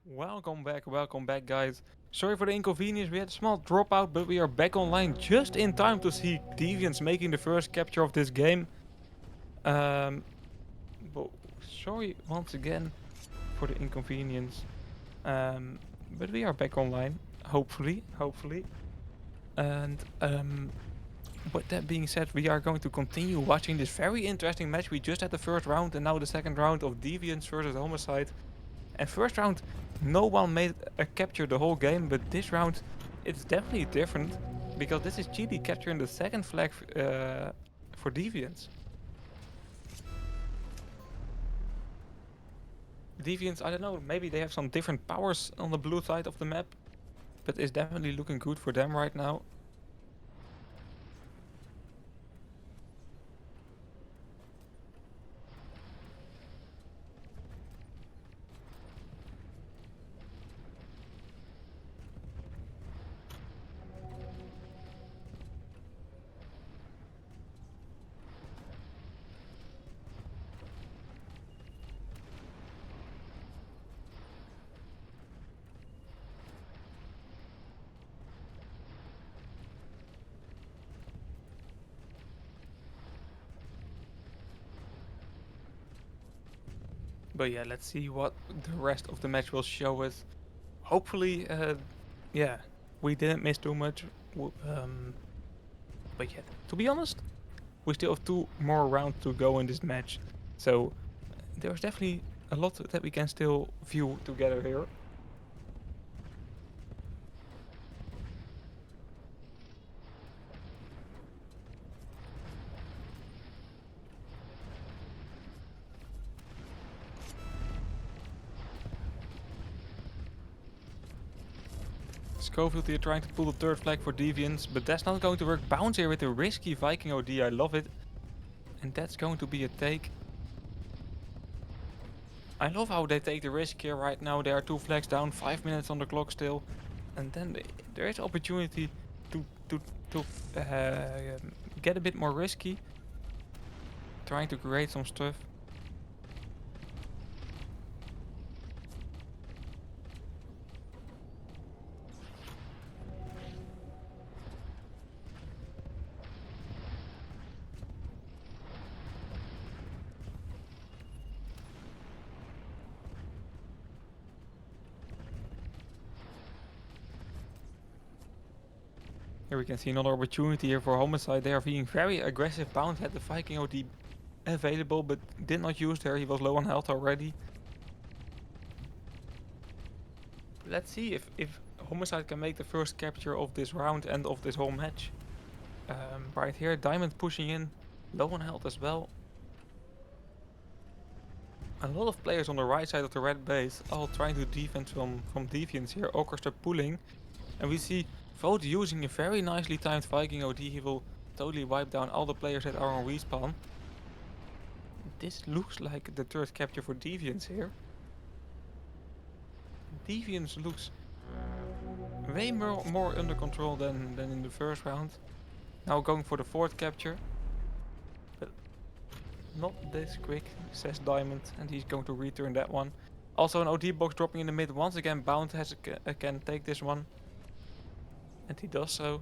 Welcome back, guys. Sorry for the inconvenience, we had a small dropout, but we are back online just in time to see Deviants making the first capture of this game. Um, but sorry once again for the inconvenience. But we are back online, hopefully. And with that being said, we are going to continue watching this very interesting match. We just had the first round and now the second round of Deviants versus Homicide. And first round, no one made a capture the whole game, but this round, it's definitely different because this is Chidi capturing the second flag for Deviants. Deviants, I don't know, maybe they have some different powers on the blue side of the map, but it's definitely looking good for them right now. But yeah, let's see what the rest of the match will show us. Hopefully, yeah, we didn't miss too much. But yeah, to be honest, we still have 2 more rounds to go in this match. So there's definitely a lot that we can still view together here. Schofield here trying to pull the third flag for Deviants, but that's not going to work. Bounce here with a risky Viking OD, I love it. And that's going to be a take. I love how they take the risk here right now. There are 2 flags down, 5 minutes on the clock still. And then there is opportunity to get a bit more risky. Trying to create some stuff. Here we can see another opportunity here for Homicide. They are being very aggressive. Bounce had the Viking OD available, but did not use there. He was low on health already. Let's see if Homicide can make the first capture of this round and of this whole match. Right here, Diamond pushing in, low on health as well. A lot of players on the right side of the red base, all trying to defend from Deviants here. Orchestra pulling, and we see Vote using a very nicely timed Viking OD. He will totally wipe down all the players that are on respawn. This looks like the third capture for Deviants here. Deviants looks way more under control than in the first round. Now going for the fourth capture. But not this quick, says Diamond, and he's going to return that one. Also an OD box dropping in the mid. Once again, Bound can take this one. And he does so.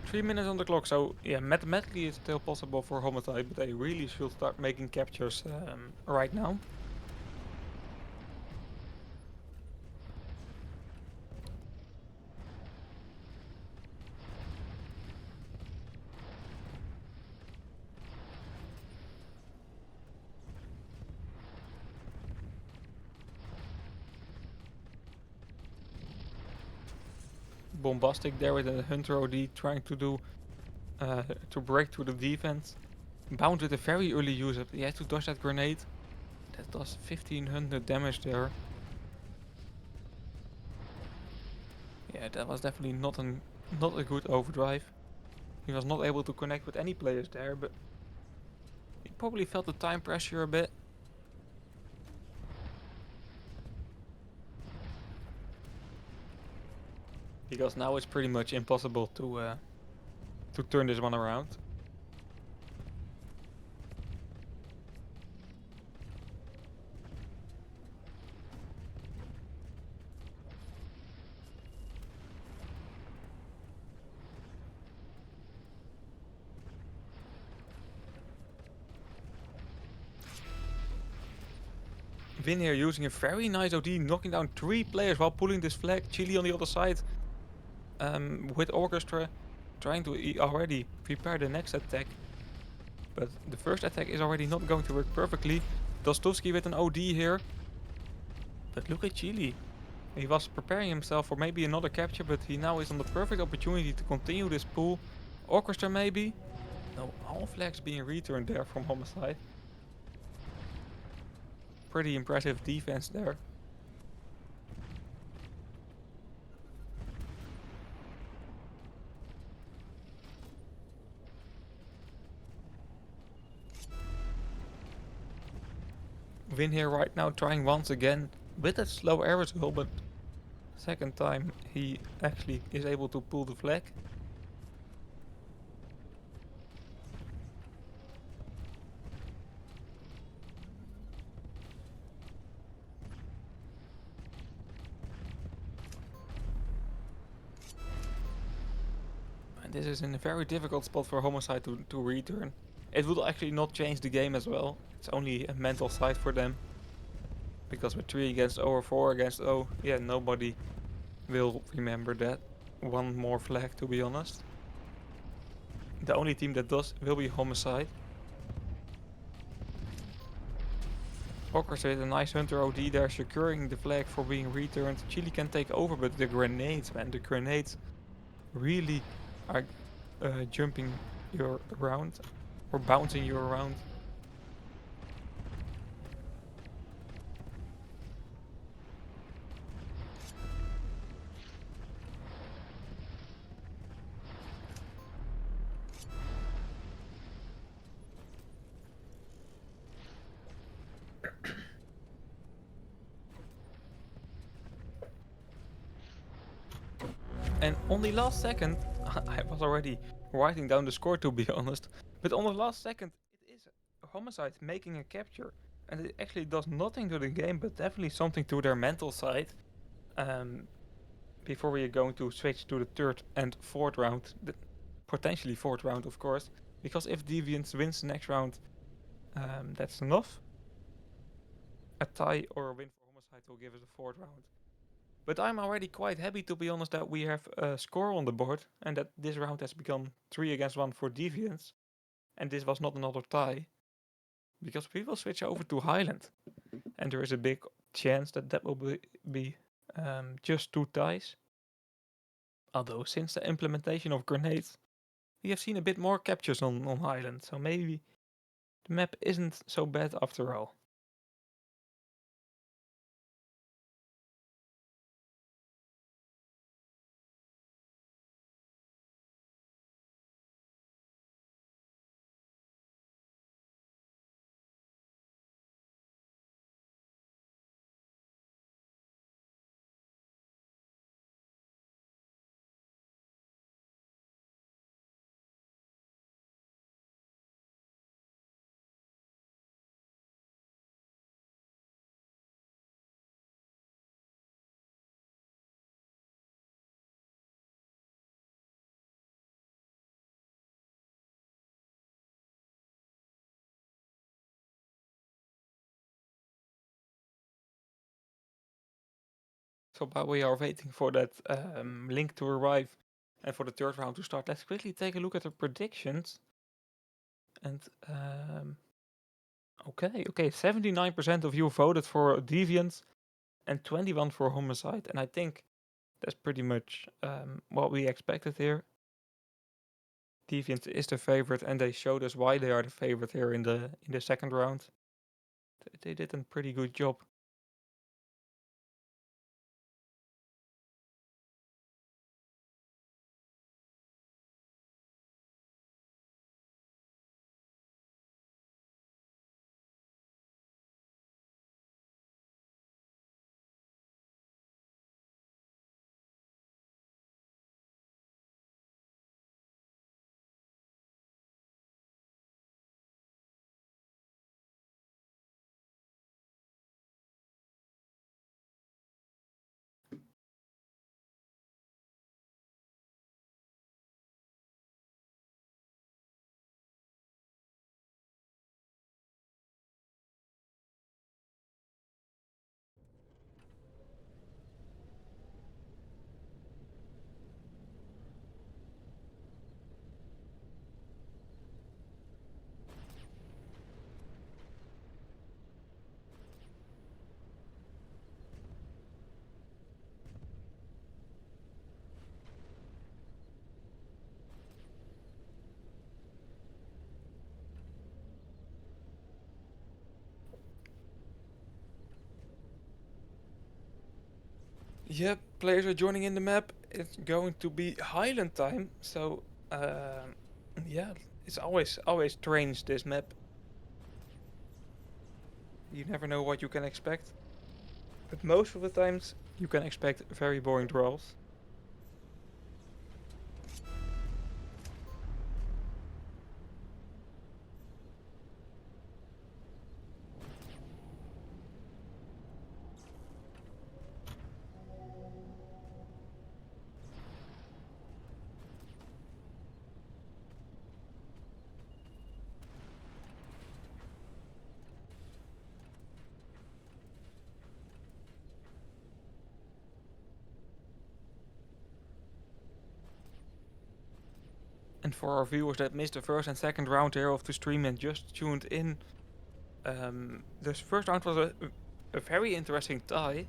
3 minutes on the clock, so yeah, mathematically it's still possible for Homicide, but they really should start making captures right now. Bombastic there with a Hunter OD trying to do to break through the defense. Bound with a very early use up. He has to dodge that grenade. That does 1500 damage there. Yeah, that was definitely not a good overdrive. He was not able to connect with any players there, but he probably felt the time pressure a bit. Because now it's pretty much impossible to turn this one around. Win here using a very nice OD, knocking down 3 players while pulling this flag. Chili on the other side with Orchestra, trying to already prepare the next attack. But the first attack is already not going to work perfectly. Dostovsky with an OD here. But look at Chili. He was preparing himself for maybe another capture, but he now is on the perfect opportunity to continue this pull. Orchestra maybe? No, all flags being returned there from Homicide. Pretty impressive defense there. Win here right now, trying once again with that slow air as well, but second time he actually is able to pull the flag. And this is in a very difficult spot for Homicide to return. It will actually not change the game as well. It's only a mental side for them. Because with 3 against 0 or 4 against 0, yeah, nobody will remember that. One more flag, to be honest. The only team that does will be Homicide. Orchestra with a nice Hunter OD there, securing the flag for being returned. Chili can take over, but the grenades, man, the grenades really are jumping you around or bouncing you around. And on the last second, I was already writing down the score to be honest, but on the last second, it is Homicide making a capture. And it actually does nothing to the game, but definitely something to their mental side. Before we are going to switch to the third and fourth round, potentially fourth round, of course, because if Deviants wins the next round, that's enough. A tie or a win for Homicide will give us a fourth round. But I'm already quite happy, to be honest, that we have a score on the board and that this round has become 3 against 1 for Deviants. And this was not another tie, because we will switch over to Highland. And there is a big chance that that will be just 2 ties. Although, since the implementation of grenades, we have seen a bit more captures on Highland, so maybe the map isn't so bad after all. So while we are waiting for that link to arrive and for the third round to start, let's quickly take a look at the predictions. And okay, 79% of you voted for Deviants and 21 for Homicide, and I think that's pretty much what we expected here. Deviants is the favorite, and they showed us why they are the favorite here in the second round. They did a pretty good job. Yep, players are joining in the map. It's going to be Highland time, so yeah, it's always strange this map. You never know what you can expect, but most of the times you can expect very boring draws. And for our viewers that missed the first and second round here of the stream and just tuned in, this first round was a very interesting tie,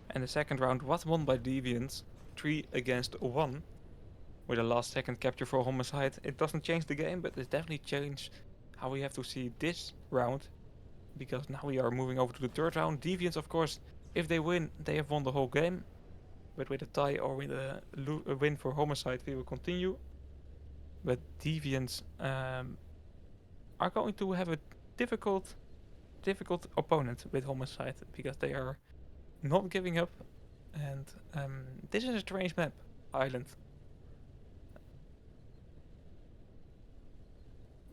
and the second round was won by Deviants, 3-1, with a last second capture for Homicide. It doesn't change the game, but it definitely changed how we have to see this round, because now we are moving over to the third round. Deviants, of course, if they win, they have won the whole game, but with a tie or with a win for Homicide, we will continue. But Deviants are going to have a difficult opponent with Homicide, because they are not giving up, and this is a strange map, Island.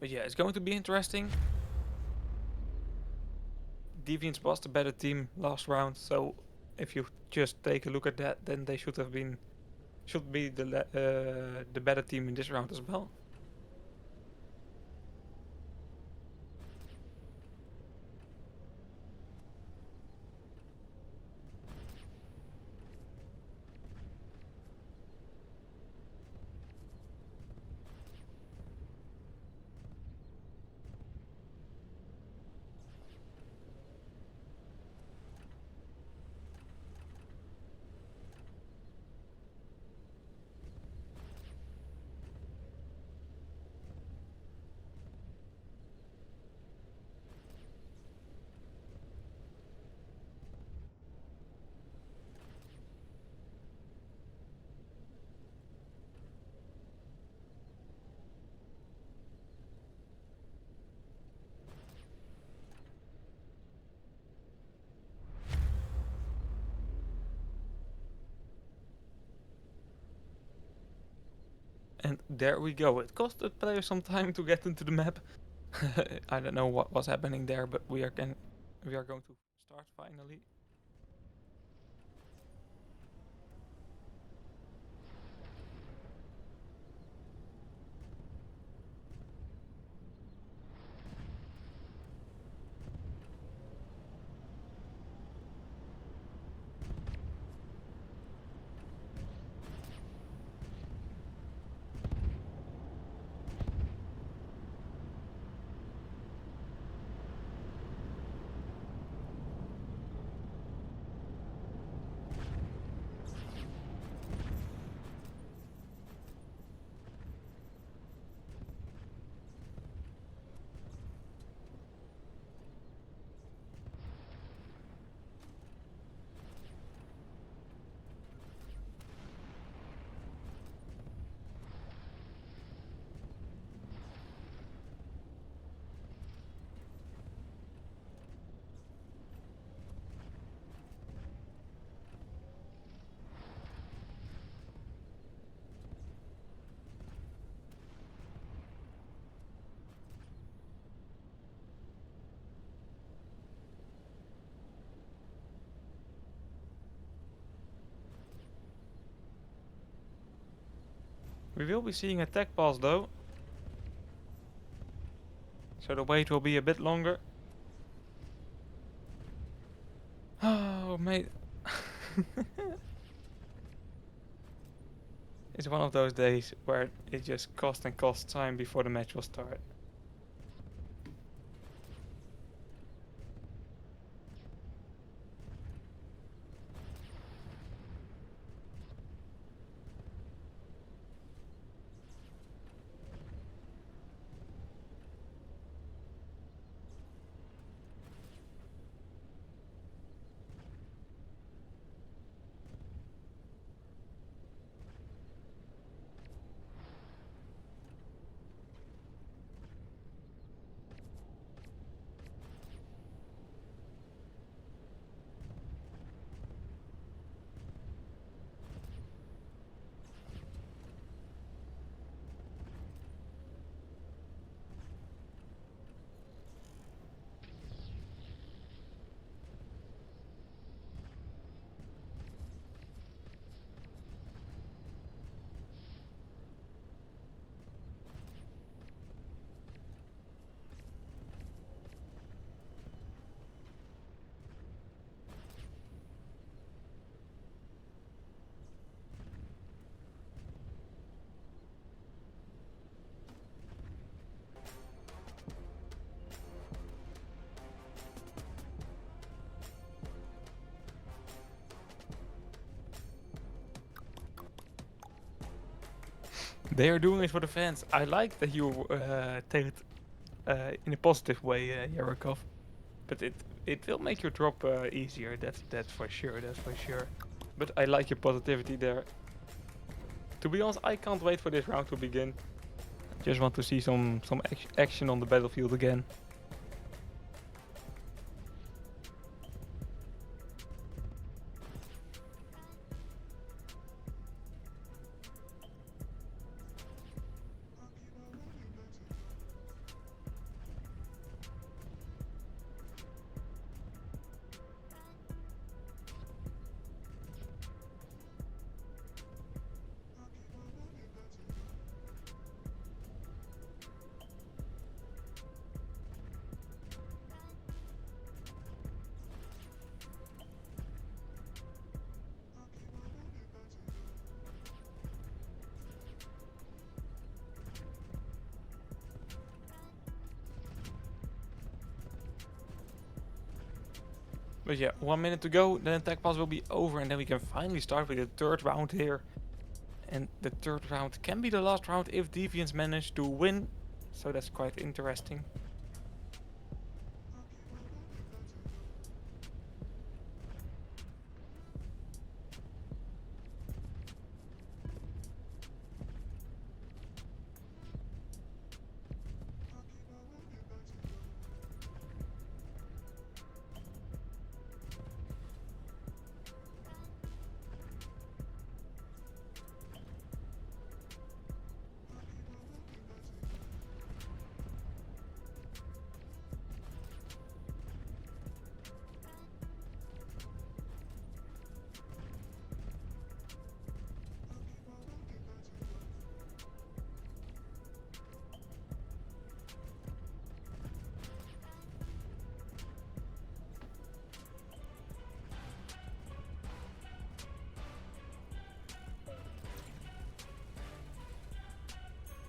But yeah, it's going to be interesting. Deviants was the better team last round, so if you just take a look at that, then they should be the better team in this round as well. And there we go. It cost the player some time to get into the map. I don't know what was happening there, but we are going to start finally. We will be seeing a tech pass though, so the wait will be a bit longer. Oh, mate. It's one of those days where it just costs time before the match will start. They are doing it for the fans. I like that you take it in a positive way, Yarakov. But it will make your drop easier. That's for sure. That's for sure. But I like your positivity there. To be honest, I can't wait for this round to begin. Just want to see some action on the battlefield again. But yeah, 1 minute to go, then attack pass will be over, and then we can finally start with the third round here. And the third round can be the last round if Deviants manage to win, so that's quite interesting.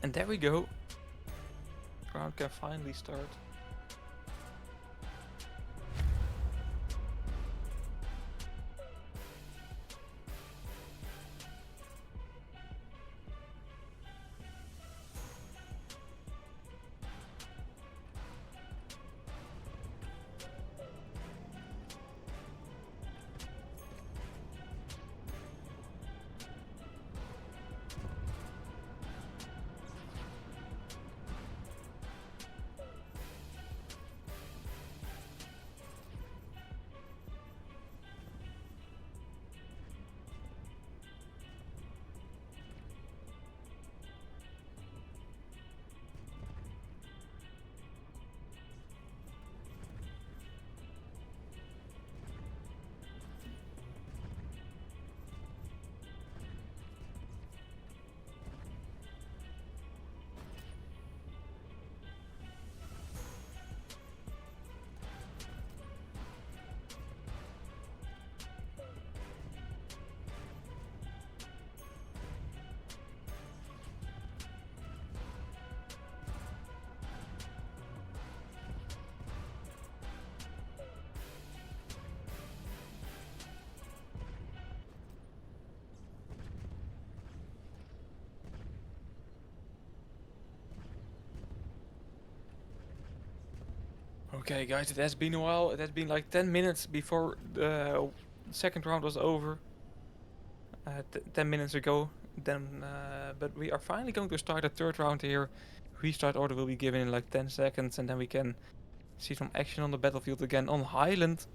And there we go. Round can finally start. Okay guys, it has been a while. It has been like 10 minutes before the second round was over. 10 minutes ago. But we are finally going to start the third round here. Restart order will be given in like 10 seconds, and then we can see some action on the battlefield again on Highland.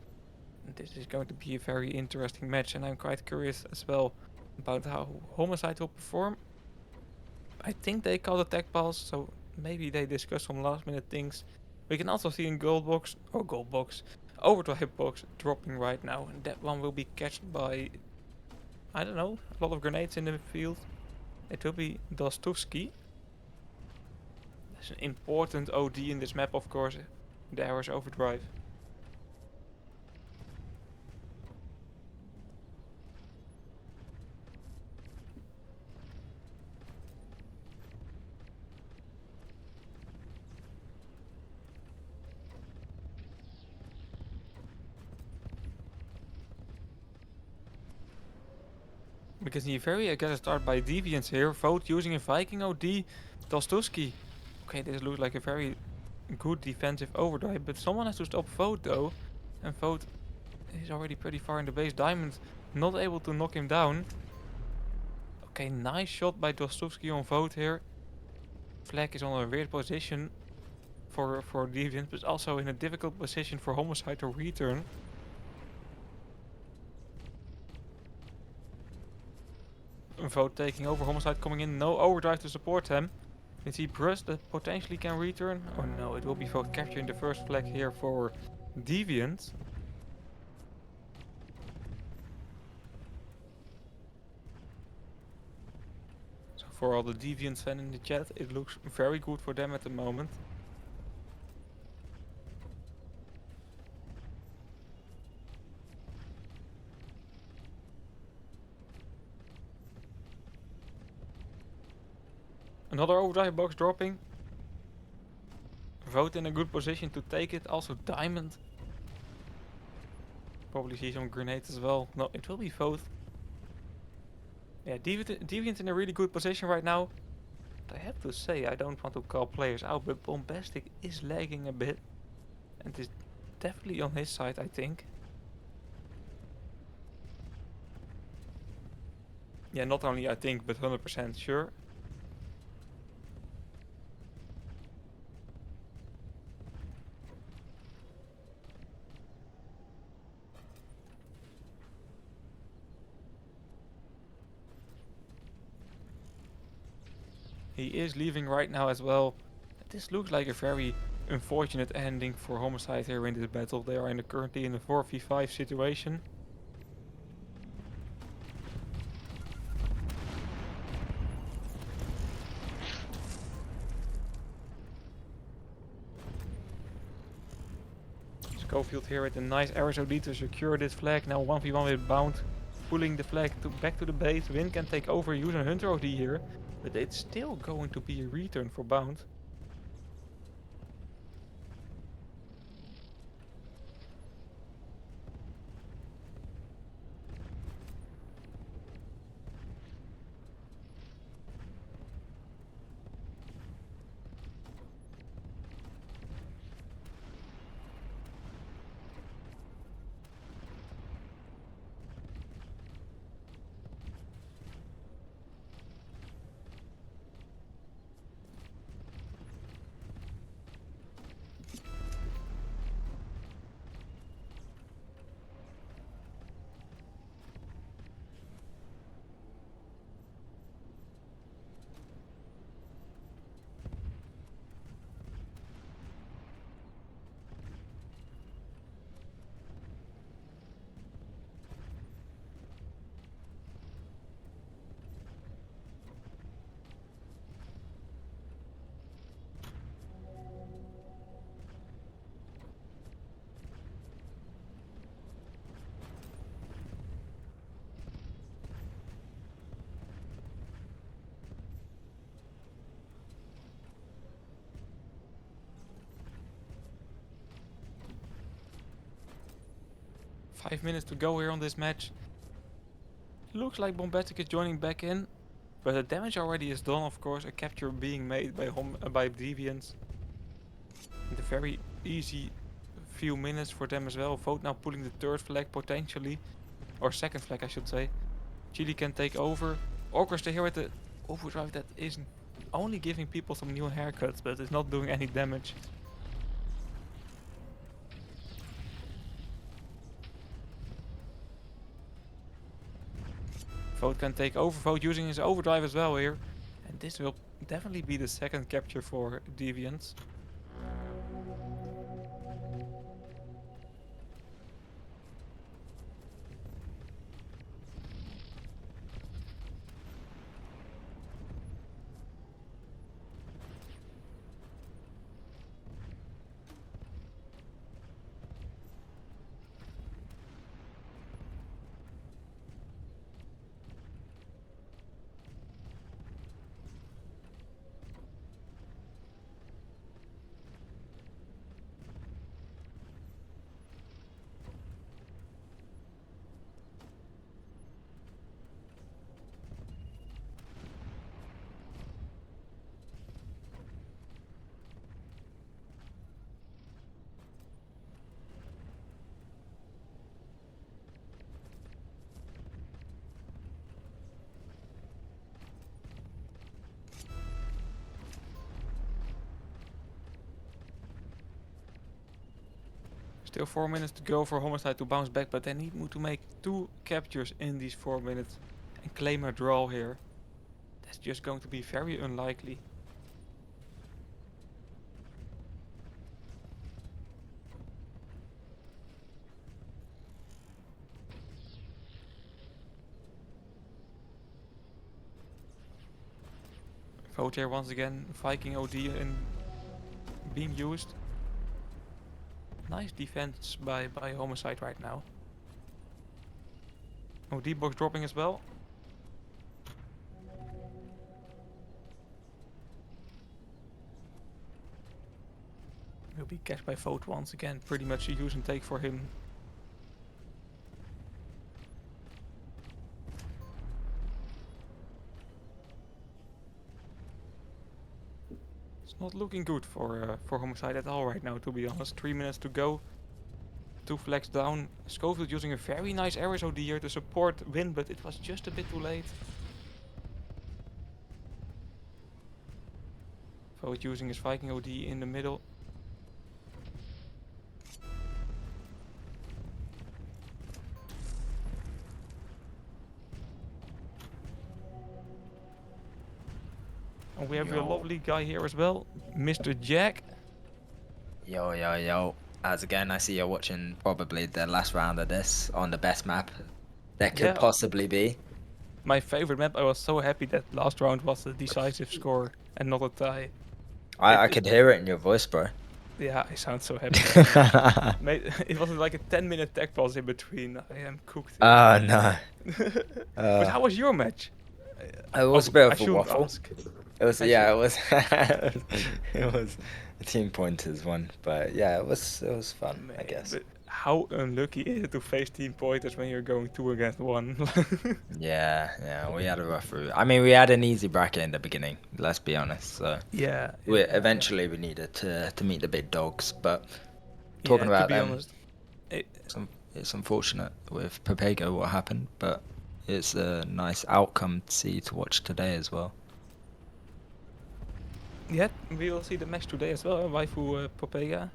This is going to be a very interesting match, and I'm quite curious as well about how Homicide will perform. I think they called attack pulse, so maybe they discussed some last minute things. We can also see in gold box, overdrive box dropping right now, and that one will be catched by, I don't know, a lot of grenades in the field. It will be Dostoevsky. That's an important OD in this map, of course, the Arrows overdrive. We can see a very aggressive start by Deviants here. Vote using a Viking OD. Tostuski. Okay, this looks like a very good defensive overdrive, but someone has to stop Vote though. And Vote is already pretty far in the base. Diamond not able to knock him down. Okay, nice shot by Dostovsky on Vote here. Flag is on a weird position for Deviant, but also in a difficult position for Homicide to return. Vote taking over, Homicide coming in, no overdrive to support him. You see Brust that potentially can return. Oh no, it will be Vote capturing the first flag here for Deviant. So for all the Deviant fans in the chat, it looks very good for them at the moment. Another overdrive box dropping. Vote in a good position to take it. Also Diamond. Probably see some grenades as well. No, it will be Vote. Yeah, Deviant in a really good position right now. But I have to say, I don't want to call players out, but Bombastic is lagging a bit. And is definitely on his side, I think. Yeah, not only I think, but 100% sure. He is leaving right now as well. This looks like a very unfortunate ending for Homicide here in this battle. They are currently in a 4v5 situation. Schofield here with a nice RSOD to secure this flag. Now 1v1 with Bound, pulling the flag back to the base. Win can take over using Hunter OD here, but it's still going to be a return for Bound. Five minutes to go here on this match. Looks like Bombastic is joining back in, but the damage already is done, of course. A capture being made by Deviants. And a very easy few minutes for them as well. Vote now pulling the third flag potentially, or second flag I should say. Chile can take over. Orchestra here with the overdrive that is only giving people some new haircuts, but it's not doing any damage. Vote can take over. Vote using his overdrive as well here. And this will definitely be the second capture for Deviants. Still 4 minutes to go for Homicide to bounce back, but they need to make 2 captures in these 4 minutes and claim a draw here. That's just going to be very unlikely. Vote here once again, Viking OD and being used. Nice defense by Homicide right now. OD box dropping as well. Will be cashed by Vote once again. Pretty much a use and take for him. It's not looking good for Homicide at all right now, to be honest. 3 minutes to go. 2 flags down. Schofield using a very nice arrows OD here to support win, but it was just a bit too late. Vote using his Viking OD in the middle. And we have a lovely guy here as well, Mr. Jack. Yo. As again, I see you're watching probably the last round of this on the best map that could possibly be. My favorite map. I was so happy that last round was a decisive score and not a tie. I could hear it in your voice, bro. Yeah, I sound so happy. It was like a 10-minute tech pause in between. I am cooked. Oh, no. But how was your match? It was a bit of a waffle. Ask. It was it was it was a team pointers one, but yeah, it was fun, I guess. But how unlucky is it to face team pointers when you're going 2 against 1? Yeah, we had a rough route. I mean, we had an easy bracket in the beginning, let's be honest. So yeah. Eventually we needed to meet the big dogs, but talking about them, honest, it's unfortunate with Papago what happened, but it's a nice outcome to watch today as well. Yeah, we will see the match today as well. Waifu Popega.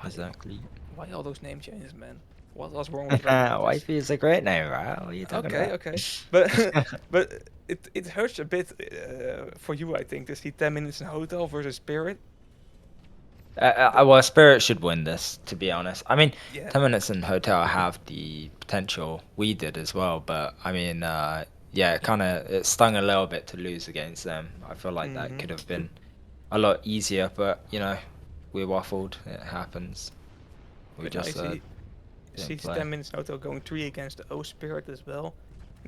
Exactly. Why all those name changes, man? What was wrong with that? Waifu is a great name, right? What are you talking about? Okay. But it hurts a bit for you, I think, to see 10 minutes in hotel versus Spirit. Well, Spirit should win this, to be honest. I mean, 10 minutes in hotel have the potential. We did as well, but I mean, it stung a little bit to lose against them. I feel like that could have been a lot easier, but we waffled. It happens. We but just see 10 minutes in hotel going 3 against O Spirit as well.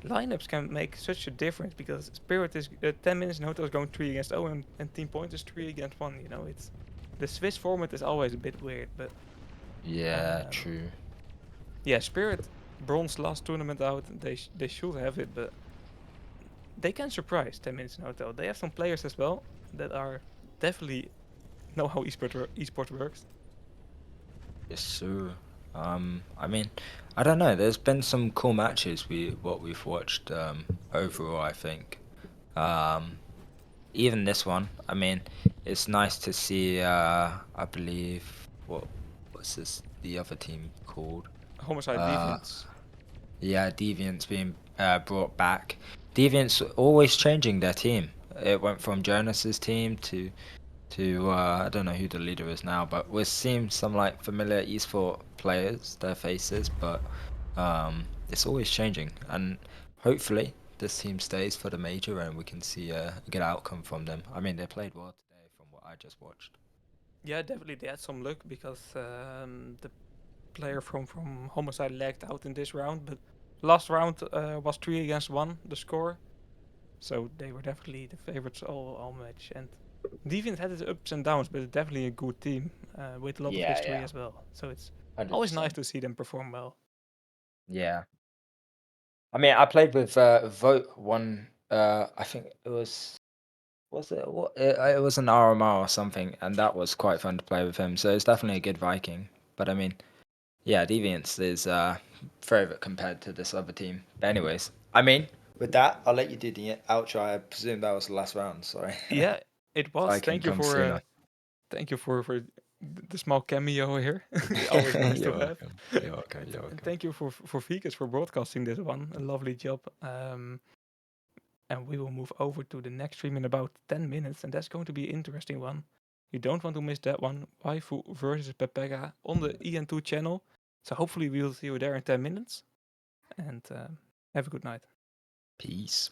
Lineups can make such a difference because Spirit is 10 minutes in hotel is going 3 against O and team point is 3 against 1. It's the Swiss format is always a bit weird, but yeah, true. Yeah, Spirit bronze last tournament out. They should have it, but they can surprise 10 minutes in hotel. They have some players as well that are definitely know how esport works. Yes, sir. I mean, I don't know. There's been some cool matches we've watched overall. I think, even this one. I mean, it's nice to see. I believe what's the other team called? Homicide Deviants. Yeah, Deviants being brought back. Deviants always changing their team. It went from Jonas's team to I don't know who the leader is now, but we're seeing some like familiar esport players, their faces, but it's always changing, and hopefully this team stays for the major and we can see a good outcome from them. I mean, they played well today from what I just watched. Yeah, definitely they had some luck because the player from Homicide lagged out in this round, but last round was 3 against 1 the score, so they were definitely the favorites all match. And Deviant had its ups and downs, but it's definitely a good team with a lot of history as well. So it's 100%. Always nice to see them perform well. Yeah. I mean, I played with Vote one. I think it was it what? It was an RMR or something, and that was quite fun to play with him. So it's definitely a good Viking. But I mean, yeah, Deviants is favorite compared to this other team. But anyways, I mean, with that, I'll let you do the outro. I presume that was the last round. Sorry. Yeah, it was. Thank you for the small cameo here. Always nice to You're have. welcome. You're welcome. You're And welcome. thank you for Vikas for broadcasting this one. A lovely job. And we will move over to the next stream in about 10 minutes, and that's going to be an interesting one. You don't want to miss that one. Waifu versus Pepega on the EN2 channel. So hopefully we'll see you there in 10 minutes. And have a good night. Peace.